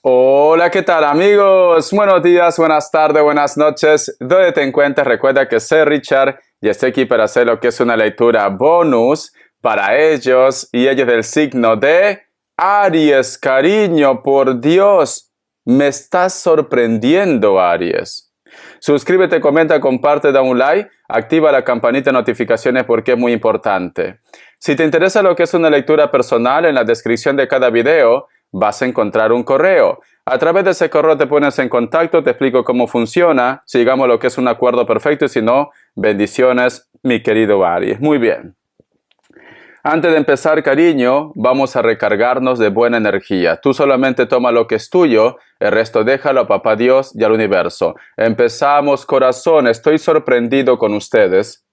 Hola, ¿qué tal amigos? Buenos días, buenas tardes, buenas noches. ¿Dónde te encuentras? Recuerda que soy Richard y estoy aquí para hacer lo que es una lectura bonus para ellos y ellos del signo de Aries. Cariño, por Dios, me estás sorprendiendo, Aries. Suscríbete, comenta, comparte, da un like, activa la campanita de notificaciones porque es muy importante. Si te interesa lo que es una lectura personal, en la descripción de cada video vas a encontrar un correo. A través de ese correo te pones en contacto, te explico cómo funciona, si digamos lo que es un acuerdo perfecto y si no, bendiciones, mi querido Aries. Muy bien. Antes de empezar, cariño, vamos a recargarnos de buena energía. Tú solamente toma lo que es tuyo, el resto déjalo a Papá Dios y al universo. Empezamos, corazón, estoy sorprendido con ustedes.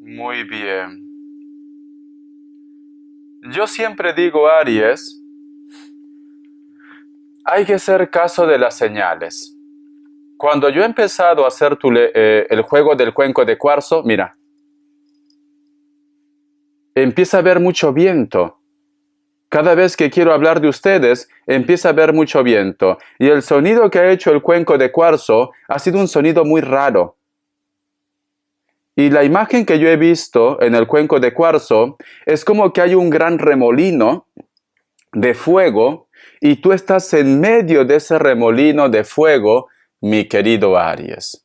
Muy bien. Yo siempre digo, Aries, hay que hacer caso de las señales. Cuando yo he empezado a hacer el juego del cuenco de cuarzo, mira, empieza a haber mucho viento. Cada vez que quiero hablar de ustedes, empieza a haber mucho viento. Y el sonido que ha hecho el cuenco de cuarzo ha sido un sonido muy raro. Y la imagen que yo he visto en el cuenco de cuarzo es como que hay un gran remolino de fuego y tú estás en medio de ese remolino de fuego, mi querido Aries.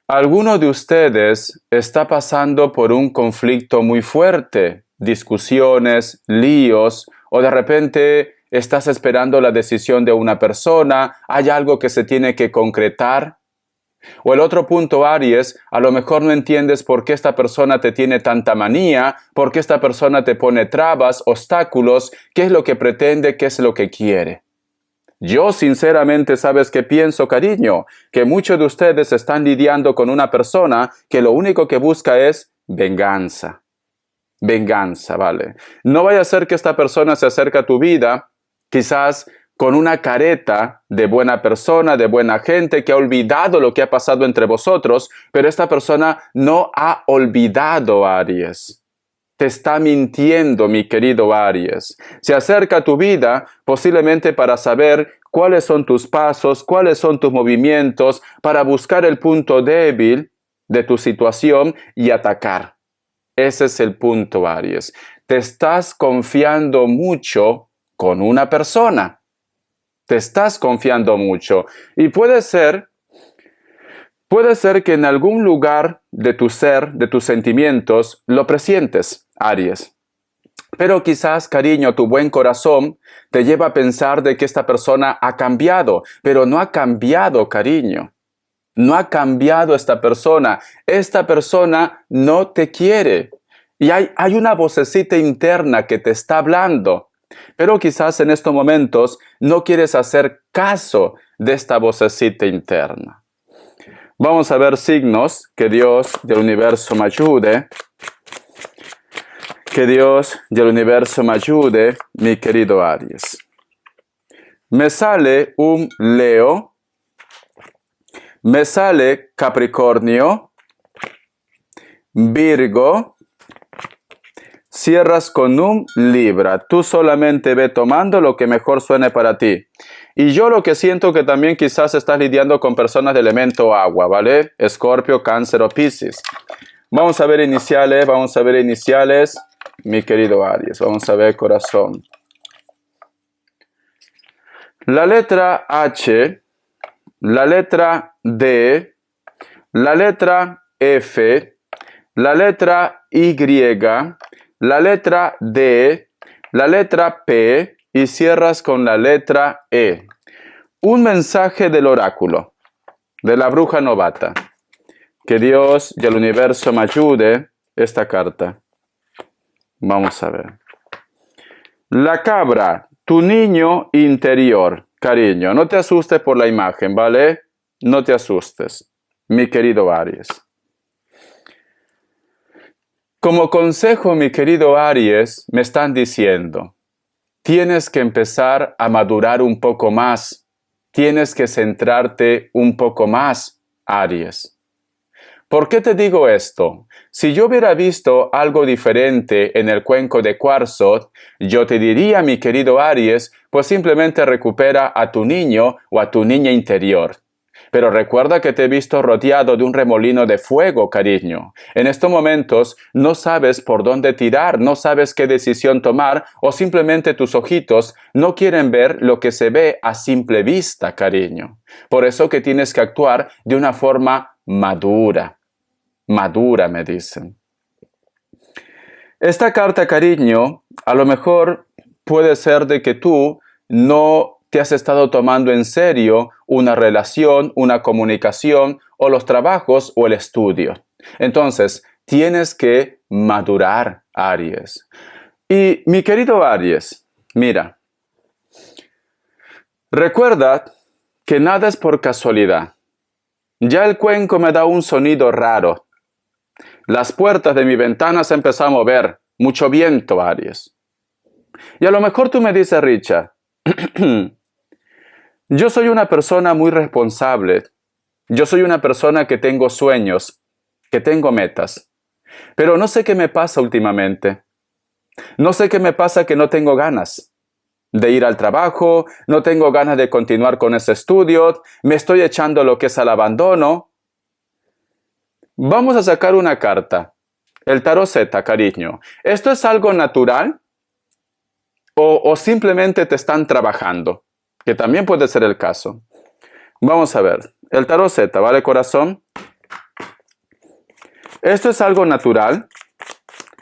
Alguno de ustedes está pasando por un conflicto muy fuerte, discusiones, líos, o de repente estás esperando la decisión de una persona, hay algo que se tiene que concretar. O el otro punto, Aries, a lo mejor no entiendes por qué esta persona te tiene tanta manía, por qué esta persona te pone trabas, obstáculos, qué es lo que pretende, qué es lo que quiere. Yo sinceramente, ¿sabes qué pienso, cariño? Que muchos de ustedes están lidiando con una persona que lo único que busca es venganza. Venganza, ¿vale? No vaya a ser que esta persona se acerque a tu vida, quizás con una careta de buena persona, de buena gente, que ha olvidado lo que ha pasado entre vosotros, pero esta persona no ha olvidado, Aries. Te está mintiendo, mi querido Aries. Se acerca a tu vida posiblemente para saber cuáles son tus pasos, cuáles son tus movimientos, para buscar el punto débil de tu situación y atacar. Ese es el punto, Aries. Te estás confiando mucho con una persona. Te estás confiando mucho. Y puede ser que en algún lugar de tu ser, de tus sentimientos, lo presientes, Aries. Pero quizás, cariño, tu buen corazón te lleva a pensar de que esta persona ha cambiado, pero no ha cambiado, cariño. No ha cambiado esta persona. Esta persona no te quiere. Y hay una vocecita interna que te está hablando. Pero quizás en estos momentos no quieres hacer caso de esta vocecita interna. Vamos a ver signos. Que Dios del universo me ayude. Que Dios del universo me ayude, mi querido Aries. Me sale un Leo. Me sale Capricornio. Virgo. Cierras con un Libra. Tú solamente ve tomando lo que mejor suene para ti. Y yo lo que siento que también quizás estás lidiando con personas de elemento agua, ¿vale? Escorpio, Cáncer o Piscis. Vamos a ver iniciales, mi querido Aries. Vamos a ver, corazón. La letra H, la letra D, la letra F, la letra Y, la letra D, la letra P y cierras con la letra E. Un mensaje del oráculo, de la bruja novata. Que Dios y el universo me ayude esta carta. Vamos a ver. La cabra, tu niño interior. Cariño, no te asustes por la imagen, ¿vale? No te asustes, mi querido Aries. Como consejo, mi querido Aries, me están diciendo, tienes que empezar a madurar un poco más. Tienes que centrarte un poco más, Aries. ¿Por qué te digo esto? Si yo hubiera visto algo diferente en el cuenco de cuarzo, yo te diría, mi querido Aries, pues simplemente recupera a tu niño o a tu niña interior. Pero recuerda que te he visto rodeado de un remolino de fuego, cariño. En estos momentos no sabes por dónde tirar, no sabes qué decisión tomar o simplemente tus ojitos no quieren ver lo que se ve a simple vista, cariño. Por eso que tienes que actuar de una forma madura. Madura, me dicen. Esta carta, cariño, a lo mejor puede ser de que tú no te has estado tomando en serio una relación, una comunicación, o los trabajos o el estudio. Entonces, tienes que madurar, Aries. Y mi querido Aries, mira, recuerda que nada es por casualidad. Ya el cuenco me da un sonido raro. Las puertas de mi ventana se empezó a mover. Mucho viento, Aries. Y a lo mejor tú me dices, Richard, yo soy una persona muy responsable. Yo soy una persona que tengo sueños, que tengo metas. Pero no sé qué me pasa últimamente. No sé qué me pasa que no tengo ganas de ir al trabajo, no tengo ganas de continuar con ese estudio, me estoy echando lo que es al abandono. Vamos a sacar una carta. El tarot Z, cariño. ¿Esto es algo natural? ¿O simplemente te están trabajando? Que también puede ser el caso. Vamos a ver. El tarot Z, ¿vale, corazón? ¿Esto es algo natural?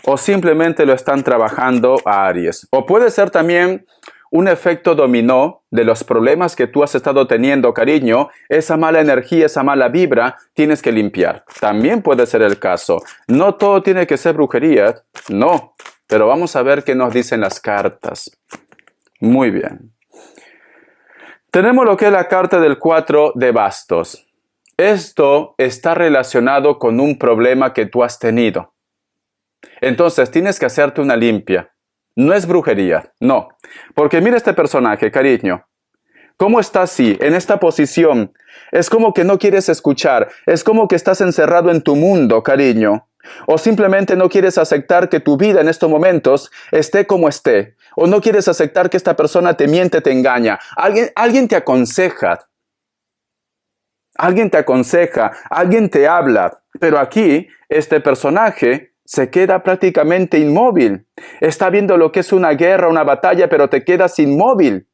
¿O simplemente lo están trabajando a Aries? O puede ser también un efecto dominó de los problemas que tú has estado teniendo, cariño. Esa mala energía, esa mala vibra, tienes que limpiar. También puede ser el caso. No todo tiene que ser brujería, no. Pero vamos a ver qué nos dicen las cartas. Muy bien. Tenemos lo que es la carta del 4 de bastos. Esto está relacionado con un problema que tú has tenido. Entonces tienes que hacerte una limpia. No es brujería, no. Porque mira este personaje, cariño. ¿Cómo está así, en esta posición? Es como que no quieres escuchar. Es como que estás encerrado en tu mundo, cariño. O simplemente no quieres aceptar que tu vida en estos momentos esté como esté. O no quieres aceptar que esta persona te miente, te engaña. Alguien te aconseja. Alguien te aconseja. Alguien te habla. Pero aquí, este personaje se queda prácticamente inmóvil. Está viendo lo que es una guerra, una batalla, pero te quedas inmóvil.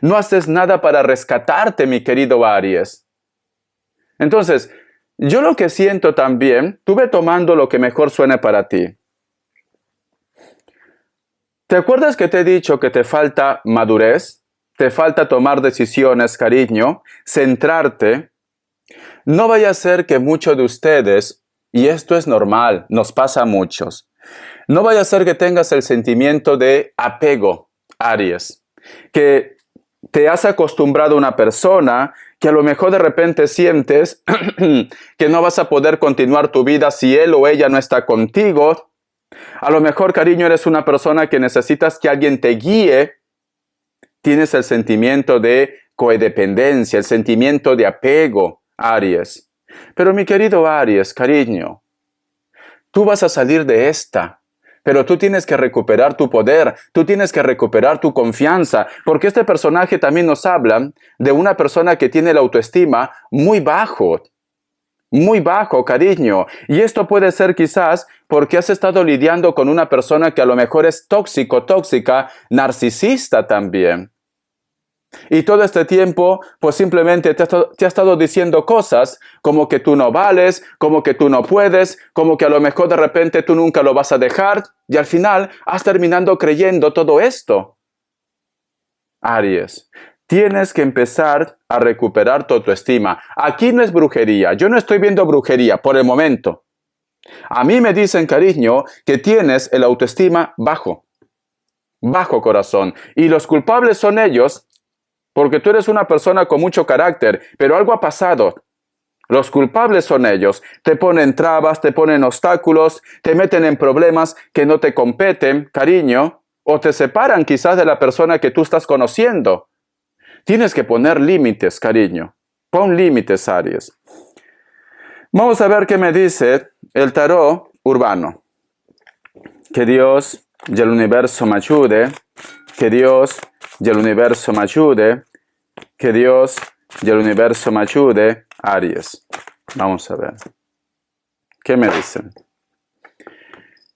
No haces nada para rescatarte, mi querido Aries. Entonces, yo lo que siento también, tú ve tomando lo que mejor suene para ti. ¿Te acuerdas que te he dicho que te falta madurez? Te falta tomar decisiones, cariño, centrarte. No vaya a ser que muchos de ustedes, y esto es normal, nos pasa a muchos, no vaya a ser que tengas el sentimiento de apego, Aries, que te has acostumbrado a una persona que a lo mejor de repente sientes que no vas a poder continuar tu vida si él o ella no está contigo. A lo mejor, cariño, eres una persona que necesitas que alguien te guíe. Tienes el sentimiento de codependencia, el sentimiento de apego, Aries. Pero mi querido Aries, cariño, tú vas a salir de esta. Pero tú tienes que recuperar tu poder, tú tienes que recuperar tu confianza, porque este personaje también nos habla de una persona que tiene la autoestima muy bajo, cariño. Y esto puede ser quizás porque has estado lidiando con una persona que a lo mejor es tóxico, tóxica, narcisista también. Y todo este tiempo, pues simplemente te ha estado diciendo cosas como que tú no vales, como que tú no puedes, como que a lo mejor de repente tú nunca lo vas a dejar, y al final has terminado creyendo todo esto. Aries, tienes que empezar a recuperar tu autoestima. Aquí no es brujería. Yo no estoy viendo brujería por el momento. A mí me dicen, cariño, que tienes el autoestima bajo. Bajo, corazón. Y los culpables son ellos, porque tú eres una persona con mucho carácter, pero algo ha pasado. Los culpables son ellos. Te ponen trabas, te ponen obstáculos, te meten en problemas que no te competen, cariño, o te separan quizás de la persona que tú estás conociendo. Tienes que poner límites, cariño. Pon límites, Aries. Vamos a ver qué me dice el tarot urbano. Que Dios y el universo me ayude. Que Dios y el universo me ayude. Que Dios y el universo me ayude. Aries. Vamos a ver. ¿Qué me dicen?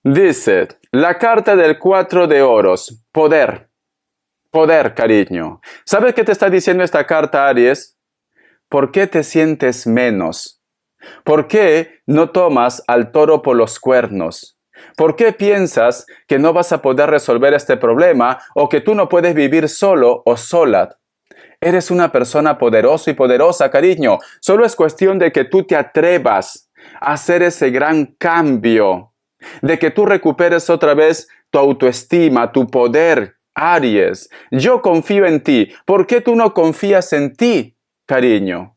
Dice, la carta del 4 de oros. Poder. Poder, cariño. ¿Sabes qué te está diciendo esta carta, Aries? ¿Por qué te sientes menos? ¿Por qué no tomas al toro por los cuernos? ¿Por qué piensas que no vas a poder resolver este problema o que tú no puedes vivir solo o sola? Eres una persona poderosa y poderosa, cariño. Solo es cuestión de que tú te atrevas a hacer ese gran cambio, de que tú recuperes otra vez tu autoestima, tu poder, Aries. Yo confío en ti. ¿Por qué tú no confías en ti, cariño?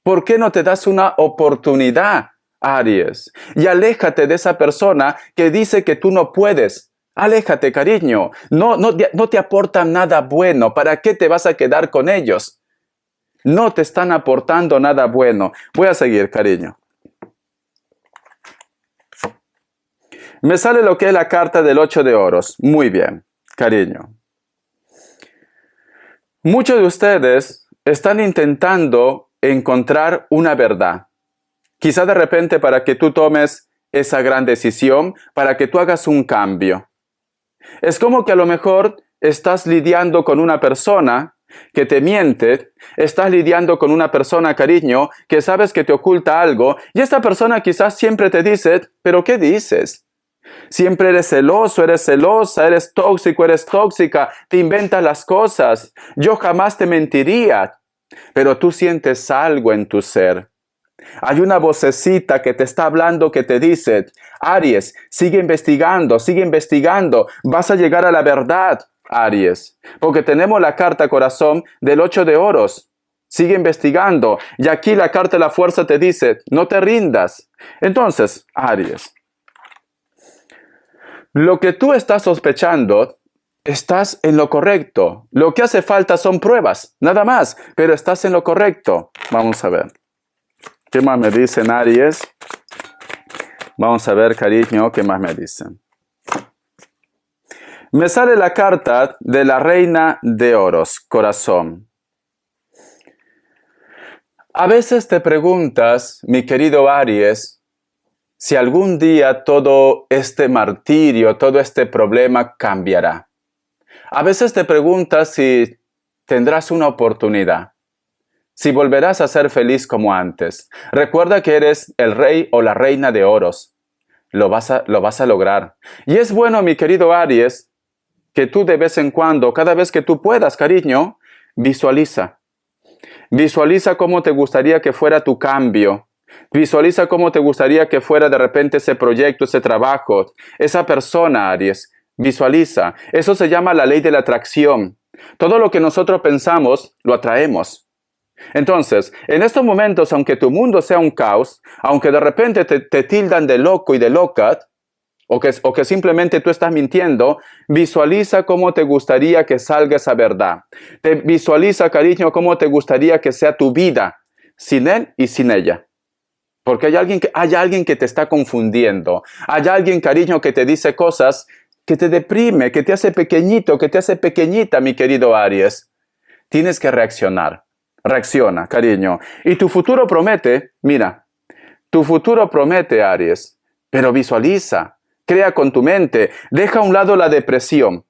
¿Por qué no te das una oportunidad, Aries? Y aléjate de esa persona que dice que tú no puedes. Aléjate, cariño. No te aportan nada bueno. ¿Para qué te vas a quedar con ellos? No te están aportando nada bueno. Voy a seguir, cariño. Me sale lo que es la carta del 8 de oros. Muy bien, cariño. Muchos de ustedes están intentando encontrar una verdad. Quizá de repente para que tú tomes esa gran decisión, para que tú hagas un cambio. Es como que a lo mejor estás lidiando con una persona que te miente, estás lidiando con una persona, cariño, que sabes que te oculta algo, y esta persona quizás siempre te dice, ¿pero qué dices? Siempre eres celoso, eres celosa, eres tóxico, eres tóxica, te inventas las cosas. Yo jamás te mentiría. Pero tú sientes algo en tu ser. Hay una vocecita que te está hablando que te dice, Aries, sigue investigando, vas a llegar a la verdad, Aries. Porque tenemos la carta corazón del 8 de oros. Sigue investigando. Y aquí la carta de la fuerza te dice, no te rindas. Entonces, Aries, lo que tú estás sospechando, estás en lo correcto. Lo que hace falta son pruebas, nada más, pero estás en lo correcto. Vamos a ver. ¿Qué más me dicen, Aries? Vamos a ver, cariño, ¿qué más me dicen? Me sale la carta de la reina de oros, corazón. A veces te preguntas, mi querido Aries, si algún día todo este martirio, todo este problema cambiará. A veces te preguntas si tendrás una oportunidad, si volverás a ser feliz como antes. Recuerda que eres el rey o la reina de oros. Lo vas a lograr. Y es bueno, mi querido Aries, que tú de vez en cuando, cada vez que tú puedas, cariño, visualiza. Visualiza cómo te gustaría que fuera tu cambio. Visualiza cómo te gustaría que fuera de repente ese proyecto, ese trabajo, esa persona, Aries. Visualiza. Eso se llama la ley de la atracción. Todo lo que nosotros pensamos, lo atraemos. Entonces, en estos momentos, aunque tu mundo sea un caos, aunque de repente te tildan de loco y de loca, o que simplemente tú estás mintiendo, visualiza cómo te gustaría que salga esa verdad. Visualiza, cariño, cómo te gustaría que sea tu vida, sin él y sin ella. Porque hay alguien que te está confundiendo. Hay alguien, cariño, que te dice cosas que te deprime, que te hace pequeñito, que te hace pequeñita, mi querido Aries. Tienes que reaccionar. Reacciona, cariño. Y tu futuro promete, mira, tu futuro promete, Aries. Pero visualiza, crea con tu mente, deja a un lado la depresión.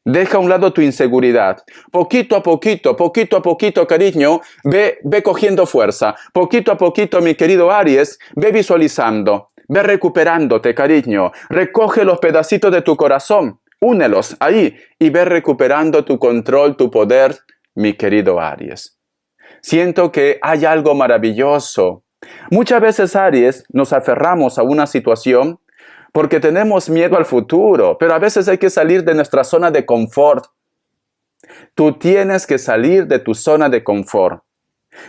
Deja a un lado tu inseguridad. Poquito a poquito, cariño, ve cogiendo fuerza. Poquito a poquito, mi querido Aries, ve visualizando. Ve recuperándote, cariño. Recoge los pedacitos de tu corazón, únelos ahí y ve recuperando tu control, tu poder, mi querido Aries. Siento que hay algo maravilloso. Muchas veces, Aries, nos aferramos a una situación porque tenemos miedo al futuro, pero a veces hay que salir de nuestra zona de confort. Tú tienes que salir de tu zona de confort.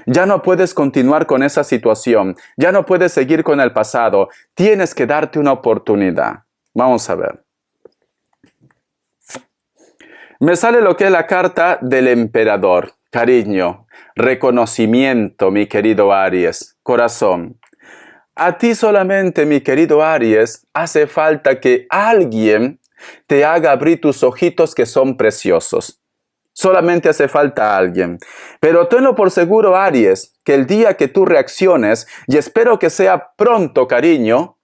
Ya no puedes continuar con esa situación, ya no puedes seguir con el pasado, tienes que darte una oportunidad. Vamos a ver. Me sale lo que es la carta del emperador. Cariño, reconocimiento, mi querido Aries, corazón. A ti solamente, mi querido Aries, hace falta que alguien te haga abrir tus ojitos que son preciosos. Solamente hace falta alguien. Pero tenlo por seguro, Aries, que el día que tú reacciones, y espero que sea pronto, cariño,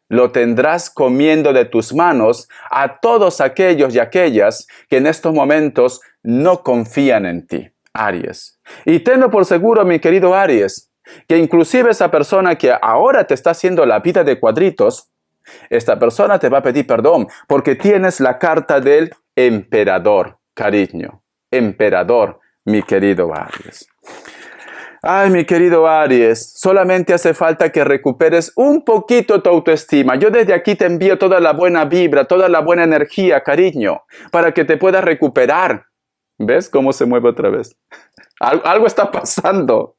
lo tendrás comiendo de tus manos a todos aquellos y aquellas que en estos momentos no confían en ti, Aries. Y tenlo por seguro, mi querido Aries, que inclusive esa persona que ahora te está haciendo la vida de cuadritos, esta persona te va a pedir perdón porque tienes la carta del emperador, cariño. Emperador, mi querido Aries. Ay, mi querido Aries, solamente hace falta que recuperes un poquito tu autoestima. Yo desde aquí te envío toda la buena vibra, toda la buena energía, cariño, para que te puedas recuperar. ¿Ves cómo se mueve otra vez? Algo está pasando.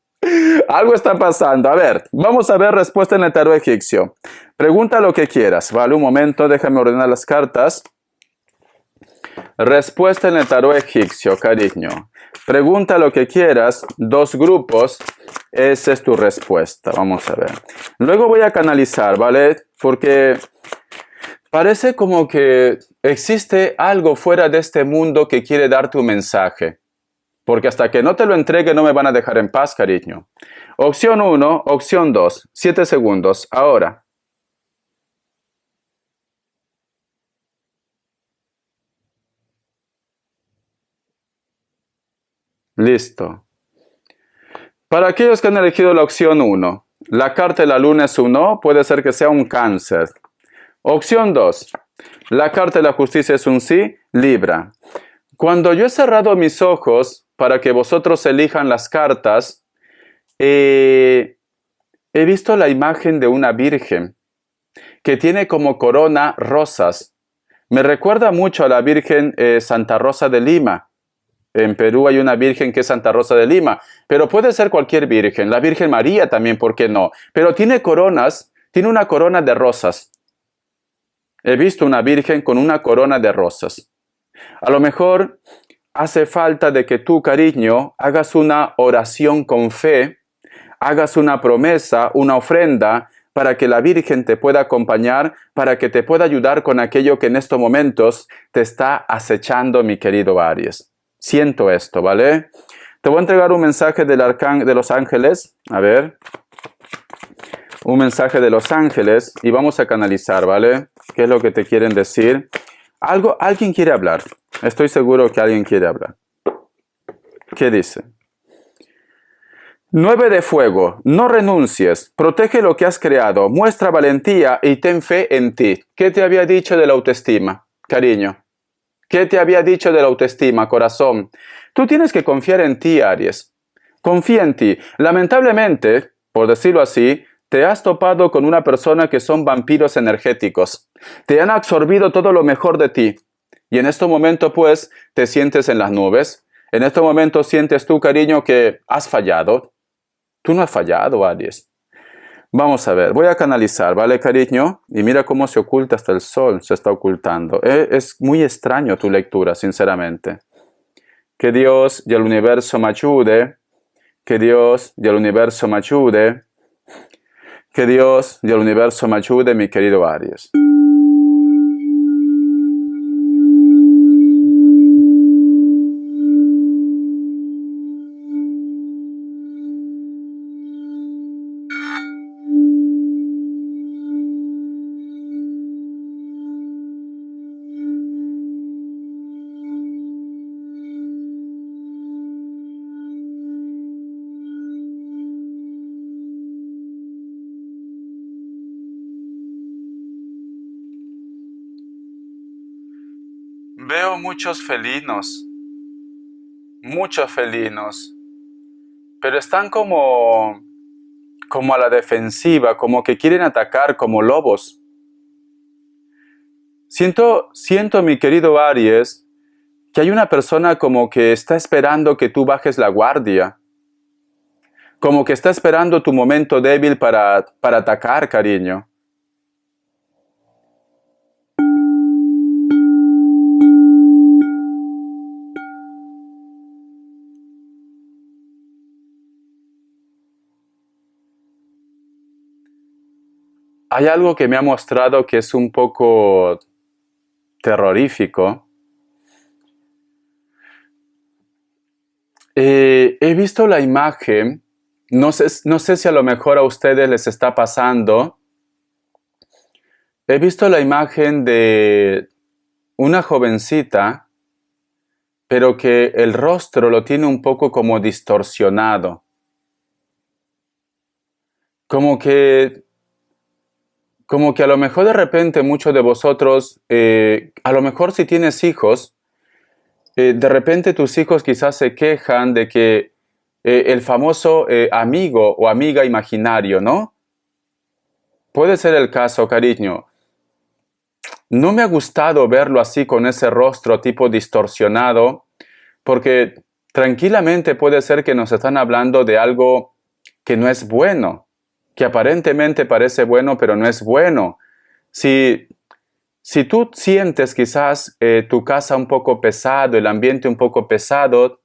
Algo está pasando. A ver, vamos a ver respuesta en el tarot egipcio. Pregunta lo que quieras. Vale, un momento, déjame ordenar las cartas. Respuesta en el tarot egipcio, cariño. Pregunta lo que quieras, 2 grupos, esa es tu respuesta. Vamos a ver. Luego voy a canalizar, ¿vale? Porque parece como que existe algo fuera de este mundo que quiere darte un mensaje. Porque hasta que no te lo entregue no me van a dejar en paz, cariño. Opción 1, opción 2, 7 segundos, ahora. Listo. Para aquellos que han elegido la opción 1, la carta de la luna es un no, puede ser que sea un cáncer. Opción 2, la carta de la justicia es un sí, Libra. Cuando yo he cerrado mis ojos para que vosotros elijan las cartas, he visto la imagen de una virgen que tiene como corona rosas. Me recuerda mucho a la Virgen Santa Rosa de Lima. En Perú hay una virgen que es Santa Rosa de Lima, pero puede ser cualquier virgen. La Virgen María también, ¿por qué no? Pero tiene coronas, tiene una corona de rosas. He visto una virgen con una corona de rosas. A lo mejor hace falta de que tú, cariño, hagas una oración con fe, hagas una promesa, una ofrenda, para que la Virgen te pueda acompañar, para que te pueda ayudar con aquello que en estos momentos te está acechando, mi querido Aries. Siento esto, ¿vale? Te voy a entregar un mensaje de los ángeles. A ver. Un mensaje de los ángeles y vamos a canalizar, ¿vale? ¿Qué es lo que te quieren decir? Alguien quiere hablar. Estoy seguro que alguien quiere hablar. ¿Qué dice? 9 de fuego, no renuncies, protege lo que has creado, muestra valentía y ten fe en ti. ¿Qué te había dicho de la autoestima, cariño? ¿Qué te había dicho de la autoestima, corazón? Tú tienes que confiar en ti, Aries. Confía en ti. Lamentablemente, por decirlo así, te has topado con una persona que son vampiros energéticos. Te han absorbido todo lo mejor de ti. Y en este momento, pues, te sientes en las nubes. En este momento sientes tú, cariño, que has fallado. Tú no has fallado, Aries. Vamos a ver, voy a canalizar, ¿vale, cariño? Y mira cómo se oculta hasta el sol, se está ocultando. Es muy extraño tu lectura, sinceramente. Que Dios y el universo me ayude. Que Dios y el universo me ayude. Que Dios y el universo me ayude, mi querido Aries. Veo muchos felinos, pero están como a la defensiva, como que quieren atacar como lobos. Siento, mi querido Aries, que hay una persona como que está esperando que tú bajes la guardia, como que está esperando tu momento débil para atacar, cariño. Hay algo que me ha mostrado que es un poco terrorífico. He visto la imagen, no sé si a lo mejor a ustedes les está pasando. He visto la imagen de una jovencita, pero que el rostro lo tiene un poco como distorsionado. Como que a lo mejor de repente muchos de vosotros, a lo mejor si tienes hijos, de repente tus hijos quizás se quejan de que el famoso amigo o amiga imaginario, ¿no? Puede ser el caso, cariño. No me ha gustado verlo así con ese rostro tipo distorsionado, porque tranquilamente puede ser que nos están hablando de algo que no es bueno, que aparentemente parece bueno, pero no es bueno. Si tú sientes quizás tu casa un poco pesado, el ambiente un poco pesado,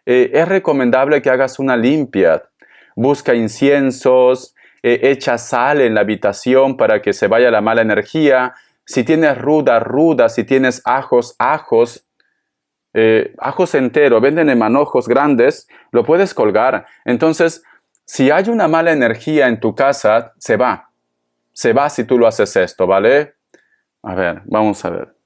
es recomendable que hagas una limpia. Busca inciensos, echa sal en la habitación para que se vaya la mala energía. Si tienes ruda, si tienes ajos enteros, venden en manojos grandes, lo puedes colgar. Entonces, si hay una mala energía en tu casa, se va. Se va si tú lo haces esto, ¿vale? A ver, vamos a ver.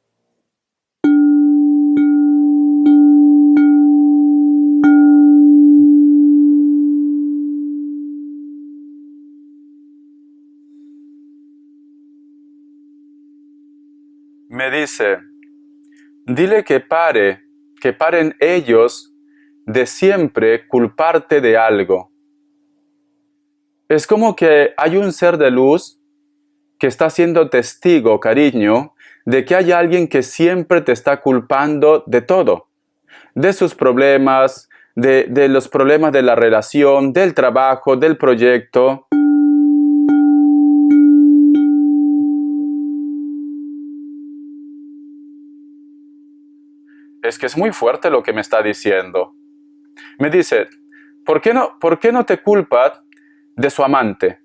Me dice, dile que paren ellos de siempre culparte de algo. Es como que hay un ser de luz que está siendo testigo, cariño, de que hay alguien que siempre te está culpando de todo, de sus problemas, de los problemas de la relación, del trabajo, del proyecto. Es que es muy fuerte lo que me está diciendo. Me dice, ¿por qué no te culpas de su amante?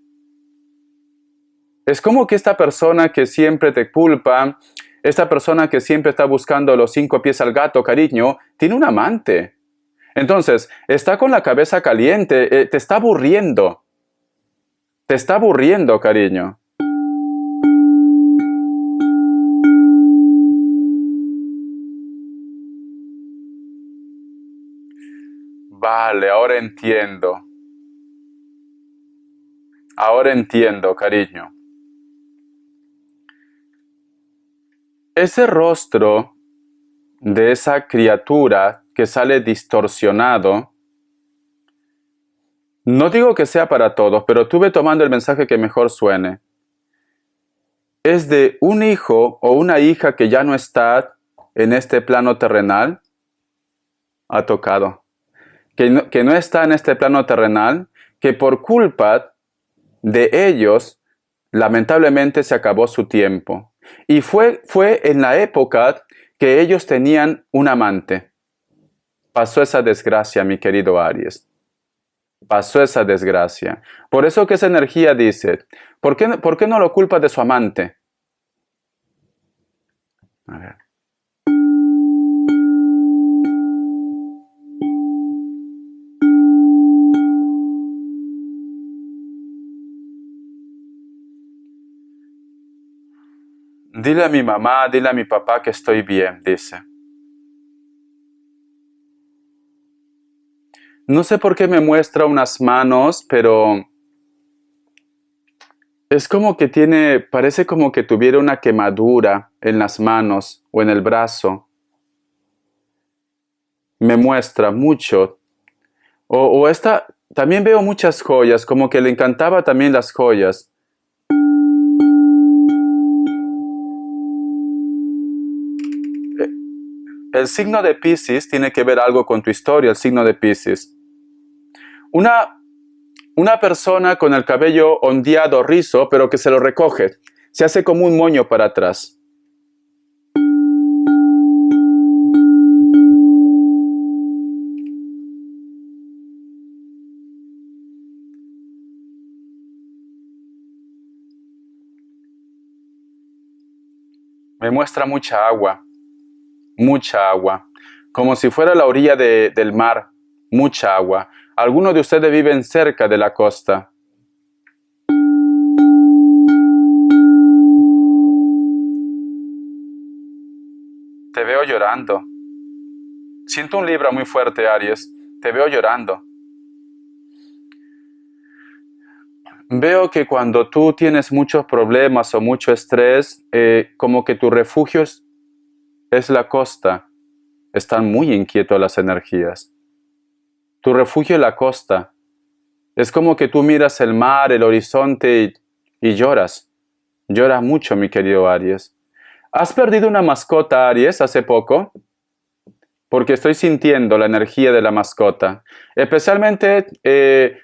Es como que esta persona que siempre te culpa, esta persona que siempre está buscando los 5 pies al gato, cariño, tiene un amante. Entonces, está con la cabeza caliente, te está aburriendo. Te está aburriendo, cariño. Vale, ahora entiendo. Ahora entiendo, cariño. Ese rostro de esa criatura que sale distorsionado, no digo que sea para todos, pero tú ve tomando el mensaje que mejor suene. Es de un hijo o una hija que ya no está en este plano terrenal, ha tocado. Que no está en este plano terrenal, que por culpa de ellos, lamentablemente se acabó su tiempo. Y fue en la época que ellos tenían un amante. Pasó esa desgracia, mi querido Aries. Pasó esa desgracia. Por eso que esa energía dice, ¿por qué no lo culpa de su amante? A ver. Dile a mi mamá, dile a mi papá que estoy bien, dice. No sé por qué me muestra unas manos, pero es como que parece como que tuviera una quemadura en las manos o en el brazo. me muestra mucho. O esta, también veo muchas joyas, como que le encantaba también las joyas. El signo de Piscis tiene que ver algo con tu historia, el signo de Piscis. Una persona con el cabello ondeado, rizo, pero que se lo recoge. Se hace como un moño para atrás. Me muestra mucha agua, como si fuera la orilla del mar, mucha agua. Algunos de ustedes viven cerca de la costa. Te veo llorando. Siento un Libra muy fuerte, Aries. Te veo llorando. Veo que cuando tú tienes muchos problemas o mucho estrés, como que tu refugio es la costa. Están muy inquietos las energías. Tu refugio es la costa. Es como que tú miras el mar, el horizonte y lloras. Lloras mucho, mi querido Aries. ¿Has perdido una mascota, Aries, hace poco? Porque estoy sintiendo la energía de la mascota. Especialmente,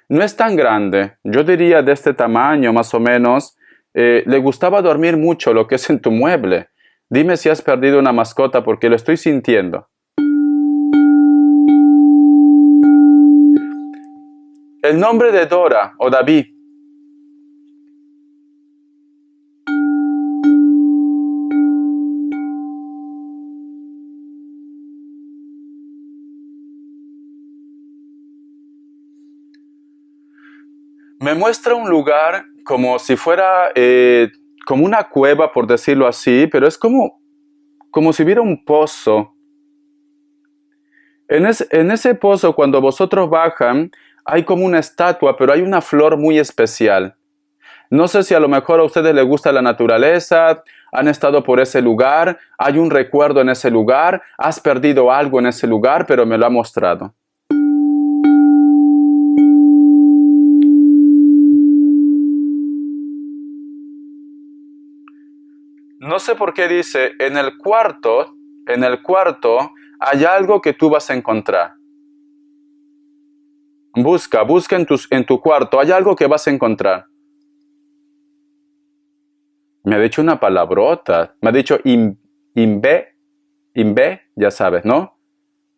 no es tan grande. Yo diría de este tamaño, más o menos. Le gustaba dormir mucho, lo que es en tu mueble. Dime si has perdido una mascota, porque lo estoy sintiendo. El nombre de Dora o David. Me muestra un lugar como si fuera como una cueva, por decirlo así, pero es como si hubiera un pozo. En ese pozo, cuando vosotros bajan, hay como una estatua, pero hay una flor muy especial. No sé si a lo mejor a ustedes les gusta la naturaleza, han estado por ese lugar, hay un recuerdo en ese lugar, has perdido algo en ese lugar, pero me lo ha mostrado. No sé por qué dice, en el cuarto hay algo que tú vas a encontrar. Busca en tu cuarto, hay algo que vas a encontrar. Me ha dicho una palabrota, me ha dicho imbe, ya sabes, ¿no?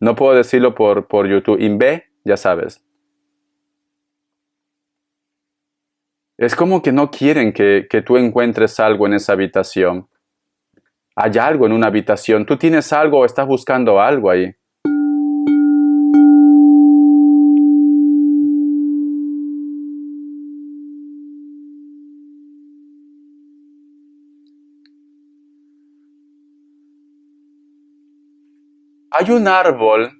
No puedo decirlo por YouTube, imbe, ya sabes. Es como que no quieren que tú encuentres algo en esa habitación. Hay algo en una habitación, tú tienes algo o estás buscando algo ahí. Hay un árbol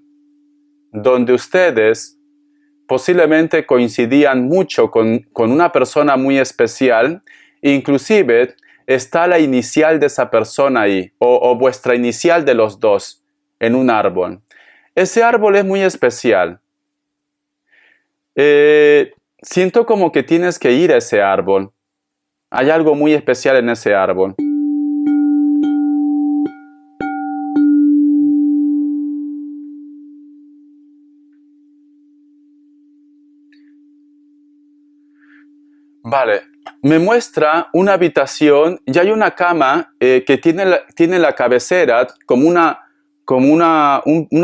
donde ustedes posiblemente coincidían mucho con una persona muy especial, inclusive está la inicial de esa persona ahí, o vuestra inicial de los dos, en un árbol. Ese árbol es muy especial. Siento como que tienes que ir a ese árbol. Hay algo muy especial en ese árbol. Vale, me muestra una habitación y hay una cama que tiene la cabecera como una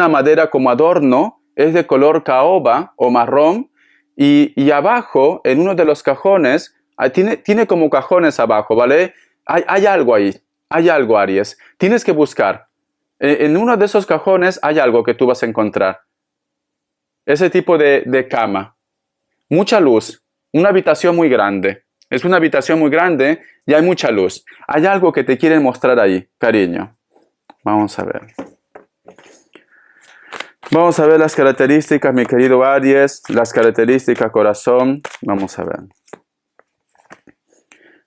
madera como adorno, es de color caoba o marrón y abajo, en uno de los cajones, tiene como cajones abajo, ¿vale? Hay algo ahí, hay algo, Aries. Tienes que buscar. En uno de esos cajones hay algo que tú vas a encontrar. Ese tipo de cama. Mucha luz. Una habitación muy grande. Es una habitación muy grande y hay mucha luz. Hay algo que te quieren mostrar ahí, cariño. Vamos a ver. Vamos a ver las características, mi querido Aries. Las características, corazón. Vamos a ver.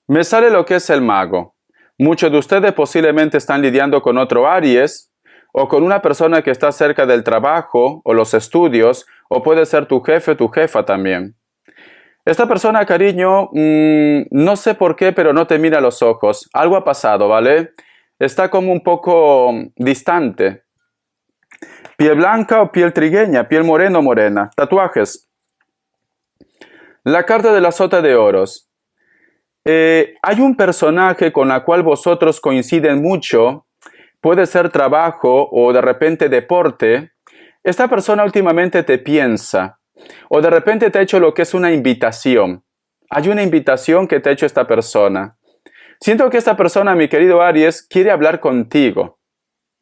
Me sale lo que es el mago. Muchos de ustedes posiblemente están lidiando con otro Aries o con una persona que está cerca del trabajo o los estudios, o puede ser tu jefe o tu jefa también. Esta persona, cariño, no sé por qué, pero no te mira a los ojos. Algo ha pasado, ¿vale? Está como un poco distante. Piel blanca o piel trigueña, piel morena o morena. Tatuajes. La carta de la sota de oros. Hay un personaje con el cual vosotros coinciden mucho. Puede ser trabajo o de repente deporte. Esta persona últimamente te piensa. O de repente te ha hecho lo que es una invitación. Hay una invitación que te ha hecho esta persona. Siento que esta persona, mi querido Aries, quiere hablar contigo.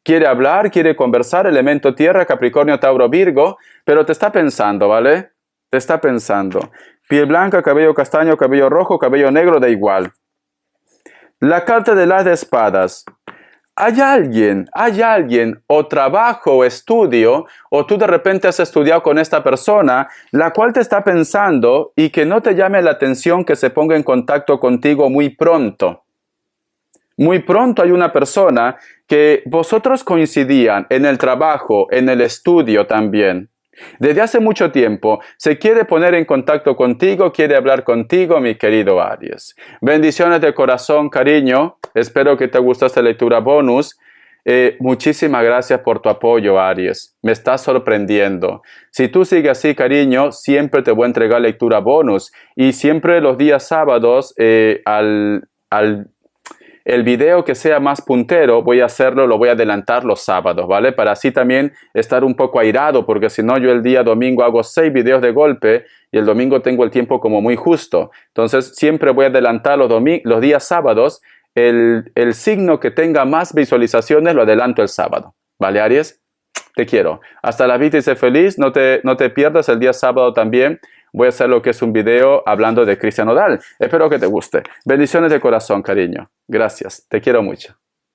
Quiere hablar, quiere conversar, elemento tierra, Capricornio, Tauro, Virgo, pero te está pensando, ¿vale? Te está pensando. Piel blanca, cabello castaño, cabello rojo, cabello negro, da igual. La carta de las de espadas. Hay alguien, o trabajo o estudio, o tú de repente has estudiado con esta persona, la cual te está pensando y que no te llame la atención que se ponga en contacto contigo muy pronto. Muy pronto hay una persona que vosotros coincidían en el trabajo, en el estudio también. Desde hace mucho tiempo se quiere poner en contacto contigo, quiere hablar contigo, mi querido Aries. Bendiciones de corazón, cariño. Espero que te guste esta lectura bonus. Muchísimas gracias por tu apoyo, Aries. Me estás sorprendiendo. Si tú sigues así, cariño, siempre te voy a entregar lectura bonus. Y siempre los días sábados, el video que sea más puntero, voy a hacerlo, lo voy a adelantar los sábados, ¿vale? Para así también estar un poco airado, porque si no, yo el día domingo hago 6 videos de golpe y el domingo tengo el tiempo como muy justo. Entonces, siempre voy a adelantar los días sábados. El signo que tenga más visualizaciones lo adelanto el sábado, ¿vale, Aries? Te quiero. Hasta la vista y sé feliz. No te pierdas el día sábado también. Voy a hacer lo que es un video hablando de Cristian Nodal. Espero que te guste. Bendiciones de corazón, cariño. Gracias. Te quiero mucho.